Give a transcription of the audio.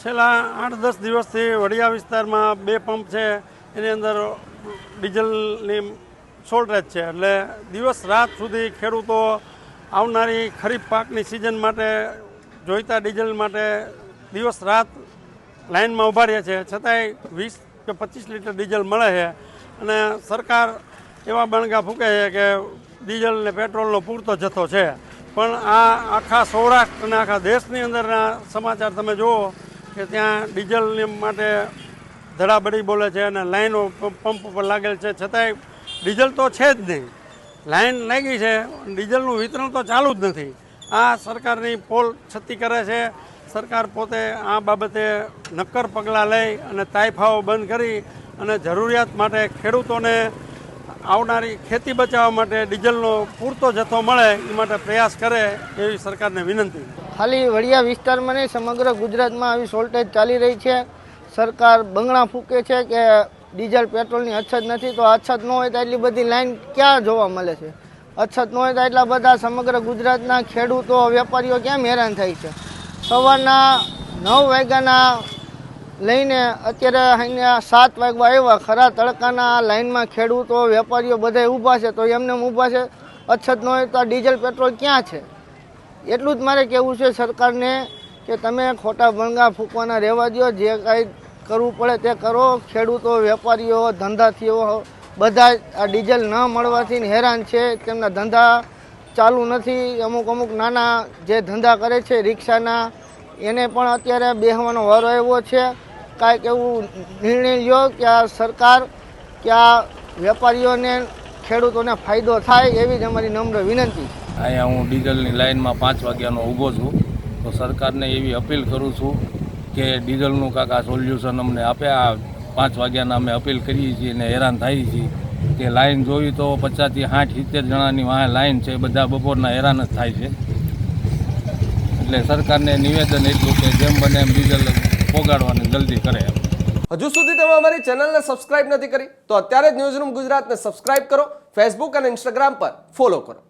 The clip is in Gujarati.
છેલ્લા 8-10 દિવસથી વડિયા વિસ્તારમાં 2 પંપ છે, એની અંદર ડીઝલની શોર્ટેજ છે. એટલે દિવસ રાત સુધી ખેડૂતો આવનારી ખરીફ પાકની સિઝન માટે જોઈતા ડીઝલ માટે દિવસ રાત લાઇનમાં ઊભા રહે છે. છતાંય 20 કે 25 લીટર ડીઝલ મળે છે અને સરકાર એવા બણગા ફૂંકે છે કે ડીઝલ ને પેટ્રોલનો પૂરતો જથ્થો છે. પણ આ આખા સૌરાષ્ટ્ર અને આખા દેશની અંદરના સમાચાર તમે જુઓ કે ત્યાં ડીઝલની માટે ધડાબડી બોલે છે અને લાઈનો પંપ ઉપર લાગેલ છે. છતાંય ડીઝલ તો છે જ નહીં. લાઈન લાગી છે, ડીઝલનું વિતરણ તો ચાલુ જ નથી. આ સરકારની પોલ છતી કરે છે. સરકાર પોતે આ બાબતે નક્કર પગલાં લઈ અને તાઇફાઓ બંધ કરી અને જરૂરિયાત માટે ખેડૂતોને આવનારી ખેતી બચાવવા માટે ડીઝલનો પૂરતો જથ્થો મળે એ માટે પ્રયાસ કરે એવી સરકારને વિનંતી. ખાલી વડિયા વિસ્તારમાં નહીં, સમગ્ર ગુજરાતમાં આવી શોર્ટેજ ચાલી રહી છે. સરકાર બંગણા ફૂંકે છે કે ડીઝલ પેટ્રોલની અછત નથી, તો અછત ન હોય તો એટલી બધી લાઈન ક્યાં જોવા મળે છે? અછત ન હોય તો એટલા બધા સમગ્ર ગુજરાતના ખેડૂતો વેપારીઓ કેમ હેરાન થાય છે? સવારના 9 વાગ્યાના લઈને અત્યારે અહીંયા 7 વાગ્યા આવ્યા, ખરા તડકાના લાઇનમાં ખેડૂતો વેપારીઓ બધા ઊભા છે, તો એમને ઊભા છે. અછત ન હોય તો આ ડીઝલ પેટ્રોલ ક્યાં છે? એટલું જ મારે કહેવું છે સરકારને કે તમે ખોટા બણગા ફૂંકવાના રહેવા દો. જે કાંઈ કરવું પડે તે કરો. ખેડૂતો, વેપારીઓ, ધંધાથીઓ બધા આ ડીઝલ ન મળવાથી હેરાન છે. તેમના ધંધા ચાલુ નથી. અમુક નાના જે ધંધા કરે છે રિક્ષાના, એને પણ અત્યારે બેહવાનો વારો આવ્યો છે. કાંઈક એવું નિર્ણય લ્યો કે આ સરકાર કે આ વેપારીઓને ખેડૂતોને ફાયદો થાય એવી જ અમારી નમ્ર વિનંતી. અહીંયા હું ડીઝલની લાઇનમાં 5 વાગ્યાનો ઊભો છું. તો સરકારને એવી અપીલ કરું છું કે ડીઝલનું કાંક આ સોલ્યુશન અમને આપે. આ 5 વાગ્યાના અમે અપીલ કરીએ છીએ અને હેરાન થઈએ છીએ કે લાઈન જોઈ તો 50 થી 60 70 જણાની વાહે લાઈન છે, બધા બપોરના હેરાન જ થાય છે. એટલે સરકારને નિવેદન એટલું કે જેમ બને એમ ડીઝલ પોગાડવાનું જલ્દી કરે. હજુ સુધી તમે અમારી ચેનલને સબસ્ક્રાઇબ નથી કરી તો અત્યારે જ ન્યૂઝરૂમ ગુજરાતને સબસ્ક્રાઇબ કરો. ફેસબુક અને ઇન્સ્ટાગ્રામ પર ફોલો કરો.